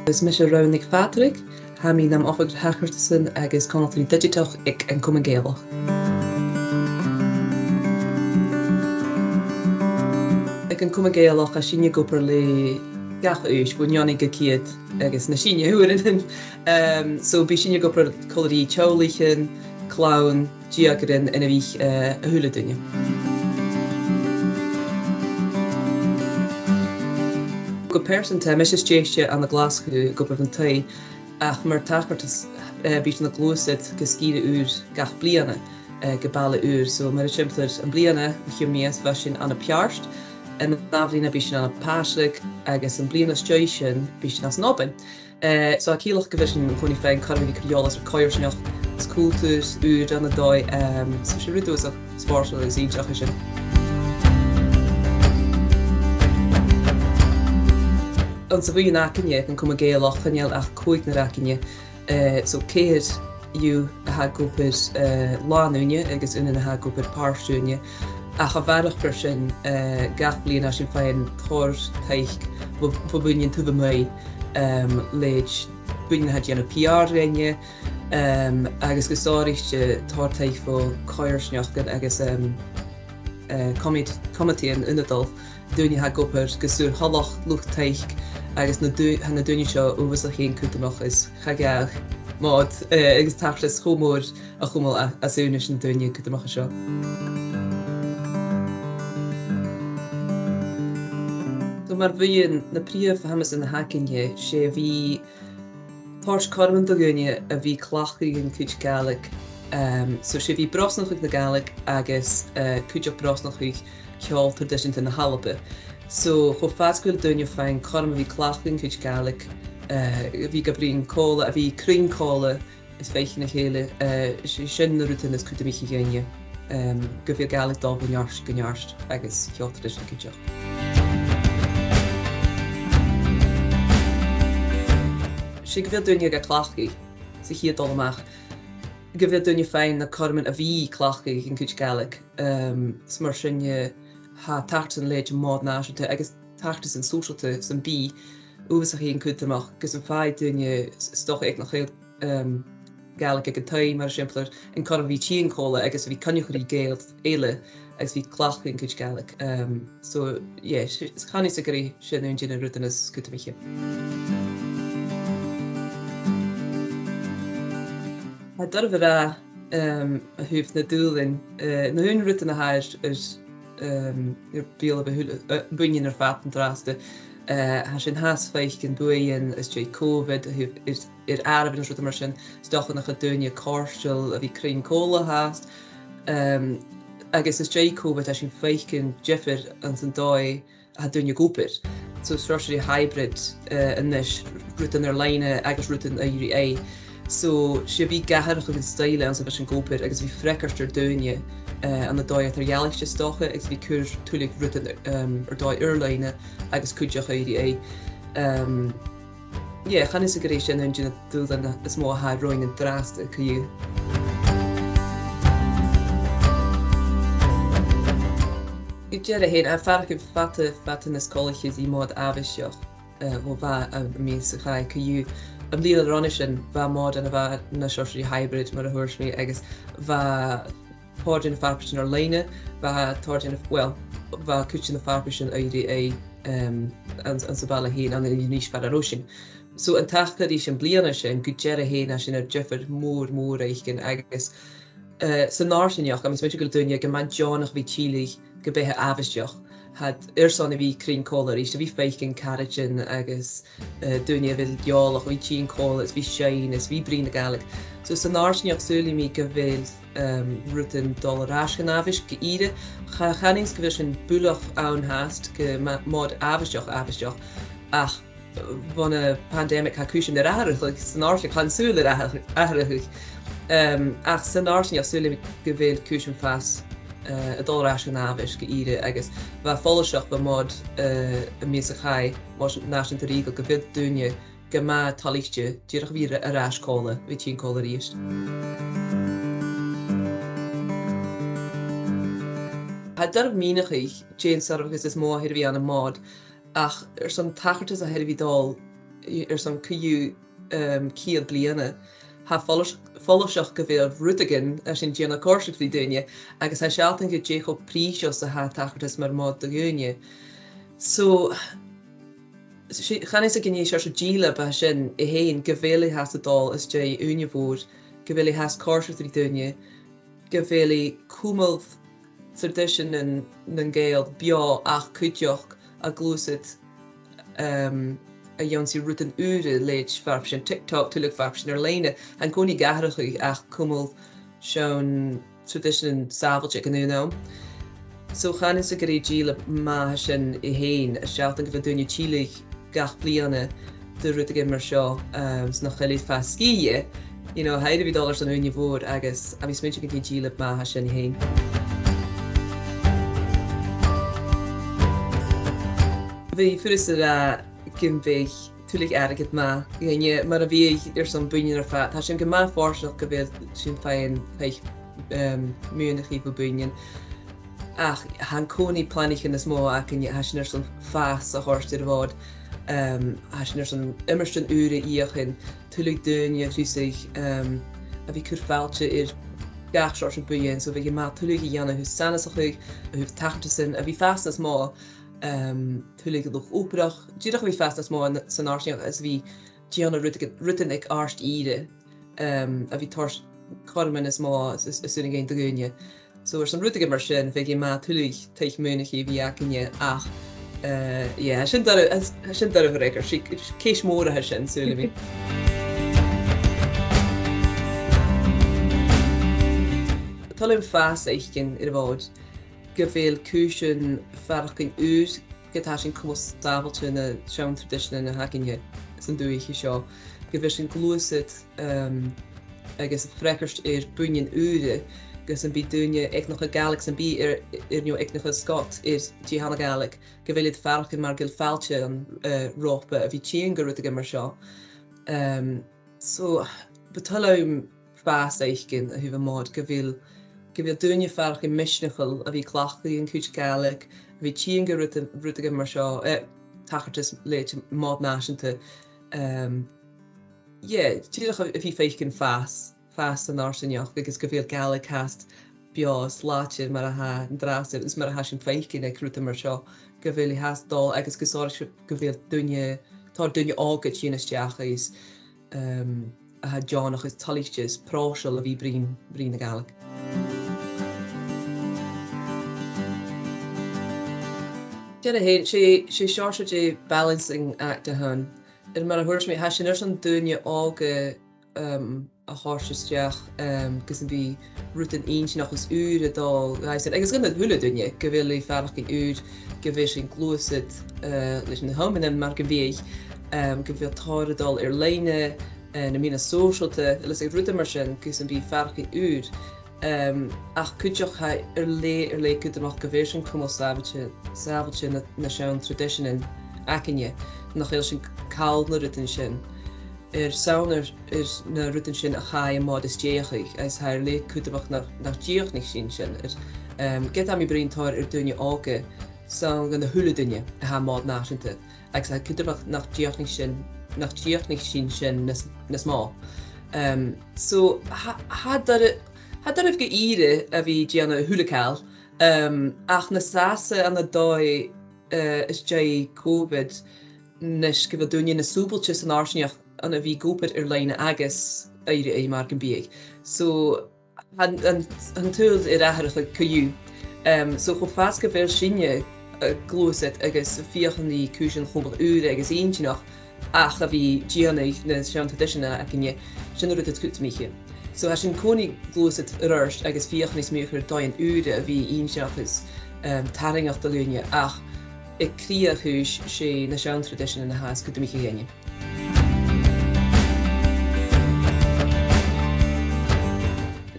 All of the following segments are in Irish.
Is mis ronig Patrick, ha mi nam offer Hackerson agus conatrí digitoch ik en Comunn Gàidhlig. Ik en Comunn Gàidhlig a sinne goper le gach Buidhnean agus na sinne huirin. So bi sinne goper colorí tjoulichen, clown, giagainn en a vich a hule dunne. Go person te mis steiste an na glasgow goper van tei ach mar takartas bit na glosit geskide gach bliadhna gebale so mar simpler an bliadhna gnìomh versin an a piarst en naflina bit an a páislig agus an bliadhna station bit as nobin. So a kielach gevision choni fein karvi kriolas coirsneach skultus an a dói so sé ridú a sparsel is íach sin. An sa bhuiin againn an Comunn Gàidhlig chanéal ach cuid na againn so céir yw a ha goper lánúne agus unan a ha goper páirstúne ach a bharach per sin gach bliana sin féin còrr taic fo Buidhnean tuva mé leid Buidhnean had dhéanamh PR rinne agus gosáiriste tar taic fo coirsneachgan agus commitíon unadal dúine ha goper gosúr hallach luach taic agus na dúine seo uwas a chéan cútamach is chageach mod agus taflas chomór a chumol as únis an dúine cútamach seo. So mar bhuiin na príomh hamas in na againn sé bhí páirt carman do gúine a bhí cleachdadh an cuid Gàidhlig. So sé bhí bhrosnachadh na Gàidhlig agus cuideach bhrosnachadh ceol tradiisiúnta na Halabe. So cho fáscuil dúine féin carma bhí cleachdadh an cuid Gàidhlig bhí go bríon cóla a bhí crin cóla is féici na chéile sin na rutain is cuideachadh go bhí Gàidhlig dá gnearst agus ceol tradiisiúnta cuideach. sé go bhfuil dúine go cleachdadh sa chiad dul amach. Go bhfuil dúine féin na carman a bhí cleachdadh an cuid Gàidhlig mar sinne ha tartan leid mod náisiúnta agus tartas an sóisialta san bí uwas a chéan cútamach gus an fáid dúine stoch ag nach chéil Gàidhlig ag an taim mar simpler an carr bhí tíon cóla agus bhí coinnichidh géalt éile agus bhí cleachdadh an cuid Gàidhlig. So chaní sa gurí sin ún dine rutain is cútamiche. Ha dar bhar a thuh na dúlinn na hún rutain na háir bíal buinnean fat an dráasta. Ha sin háas féich an buin is sé COVID airabh an mar sin stochan nach a dúine córstil a bhí crin cóla háast. Agus is sé COVID a sin féicin jefir an san dói a dúine gúpir. So stráisií hybrid inis rutain ar leine agus rutain a So sé bhí gaharach an staile an sa bheits an gúpir agus bhí frecartar dúine an na dóid Gàidhligte stocha agus bhí cúr túlaigh rutain ar dóid urlaine agus cuideachadh chaní sa gurí sin dúine dúlan is mó ha roing an dráasta chuú. I dear a héin a farcah fata na scólaachas í mód abhaisteach ó bha a mí sa chaid chuú. Am líad ranne sin bha mód an a bha na seoirí hybrid mar a thuairsmí agus bha páirdin na farpasin ar leine, bha táirdin bha cúte na farpasin an sa balla héin an níos fear arósin. So an tachaí sin bliana sin go dear a héin a sin ar jefir mór éicin agus san náirsineach agus mé go dúine go man Johnach bhí tílaigh go béthe abhaisteach. Had san a bhí crin cóla ís a bhí féicin carigin agus dúine bhfuil deolach bhí tíon cóla is bhí séin is bhí brí na Gàidhlig. So san náirsineach súla mí go bhfuil rutain dulrás an abhais go ire chanings go bhfuil sin bualach ann háast go mód abhaisteach ach bhana pandemic ha cúsin ar athrachuig san náirsineach chan súla athrachuig ach san náirsineach súla go bhfuil cúsin fas a dulrás an abhais go ire agus bha folaseach ba mód a mí a chaid mar náisiúnta rígal go bhfuil dúine go má talíiste díreach bhí a rás cóla bhí tíon cóla ríist. Ha darb mínachaich Jane sargus is mó hirhí an mód ach san tachartas a hirhí dul son cuiú ciad bliadhna, ha folloseach go bhfuil rudagan a sin déanana cóirseach faoi duine, agus ha sealtain go dé go príseos a ha tachtas mar mód do gúine. So, chanis a gynnu se díla ba sin I héin go bhfuil has a dal is dé úne bhór, go bhfuil has cóirseach faoi duine, go bhfuil cúmalt tradition an Gael bio ach cuideachadh a glúsid a ionsaí rutan úre leid farb sin TikTok tuaigh farb sin ar léine an Coinnichidh Gàidhlig ach cúmalt sean tradition sábhailte an únám. So chanis a gurí díla má sin I héin a sealtain go bhfuil duine tílaigh gach bliana de rudaige mar seo nach chailid fascíe, haide bhí dollars an úne bhór agus a bhí smuinte go dtí díla má sin I héin. Bhí furas a gnìomh tuaigh agad má gine mar a bhí son buidhnean ar fad. Tá sin go má fórseach go bhfuil sin féin múnachí go buidhnean. Ach, han Coinnichidh planich is mó ac yn hasin son fas a horst bhd. Hasin son immerstan úre íochin, tuaigh duine rhúsig a bhí curfáilte gach sort an buidhnean, so bhí má tuaigh I dhéanana hús sanas a chuig a húh tachtasin a bhí fast as mó tuaigh luch óperach. Díadach bhí fast as mó san áirseach as bhí díanana rutan ag áirst íre a bhí tors corman is mó asúna géin do gúine. So son rudaige mar sin bheith má tuaigh teich múnachí bhí acinne ach sin dar a bhréidir céis móra sin súla bhí. Talim fast éicin ar bhd go bhfuil cúsin faraching úr go tá sin cumos stábailte na sean tradition na hacinne san dúiche seo, go bhfuil sin glúsid agus freicarst ar buidhnean úre gus an bí duine ag nach a Gaelic san bí ar nniu ag nach a Scot National Gaelic, go bhfuil faraching mar gil fáilte an rópa a bhí tíon go rudaige mar seo. So, betalim fast éicin a bhí mód go bhfuil duine faraching misneachil a bhí cleachdadh an cuideachadh, a bhí tíon go rudaige mar seo tachtas leid mód náisianta. Tíadach a bhí féicin fast an áirseneach agus go bhfuil Gaelic cast bhios láite mar a ha an drasir is mar a ha sin féicin ag ruta mar seo go bhfuil I has dal agus gosáir go bhfuil duine ágad tíonaisteach is a ha Johnach is talíchtes próisiil a bhí brín na Gaelic. Déanna héin sé seirse dé balancing act a hun. Mar a thuirs mé hasin ar san duine ága a háirseteach gus an bhí rutan aonach gus úr adá agus gona thula duine go bhfuil I faraching úr go bhfuil sin glúsid leis na hominan mar go bhíh go bhfuil táradal ar léine na mína sóisialta leis ag ruta mar sin gus an bhí faraching úr ach cuideach ar lé cuideach go bhfuil sin cumos sábhailte na sean traditionin acinne nach chéil sin cáil na rutan sin. Sauner na rutan sin a chaim mód is déachaigh as haar le cuideach nach díochnig sin. Get am I brintáir ar duine ága san gan na thula duine a ha mód náisianta agus ha cuideach nach díochnig sin na smá. So had daribh go íre a bhí déanana thulacáil ach na sása an na dói is dé COVID nes go bhfuil duine na súbailte san áirseneach an a bhí gúpad ar léine agus éire mar an bíag. So an túil I rathairach le cuiú. So go fás go bhfuil sinne glúsid agus fiochannaí cúsin chumbal úre agus aontinach ach a bhí díanaigh na sean tradiisiona acinne sin ruta cuitmíe. So has sin Coinnichidh glúsid rurst agus fiochannaí smíochar dain úre a bhí aonseach is taringacht do lúne ach ag críochúis sé na sean tradiisiona na hás cuitmíe ghéine.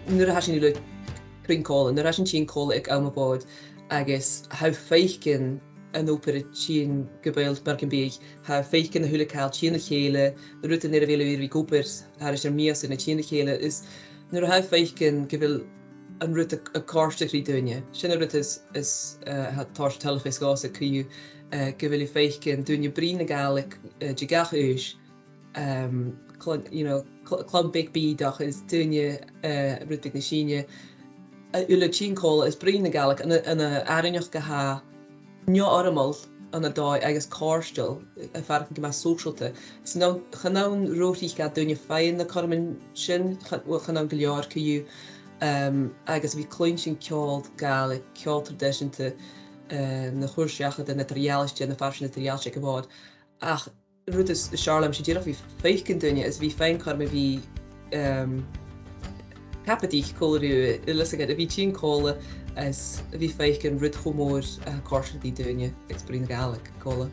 Nuair a hasin le cringcóla, nuair a hasin tíon cóla ag am bód agus ha féicin an ópera tíon go bhfuil mar an bíag, ha féicin na thulacáil tíon na chéile, na ruta nuair a bhfuil bhí gúpar ar is ar mías na tíon na chéile is nuair a ha féicin go bhfuil an rud a cóirteach duine. Sin rud is tá telefis gás a cuiú go bhfuil féicin duine Bhuidhnean Gaelic de gach ús club big bídach is duine rud big na síne ula tíncóla is Bhuidhnean Gaelic an airinneach go ha neo ormal an a dóid agus córstal a fearchan go socialte. Is chanán róthaí ga duine féin na Comunn sin chanán go leor cuiú agus bhí cloin sin ceáil Gaelic, ceáil tradiisiúnta na pròiseactan na tríaliste na farsin na tríalte go bhád. Ach rud is searlam sé ddíach bhí féicin duine is bhí féin chuirma bhí capadaíoch cólarú ilasagad a bhí tíon cóla as bhí féicin rud chomór cóirteach duine ag Bhuidhnean Gaelic cóla.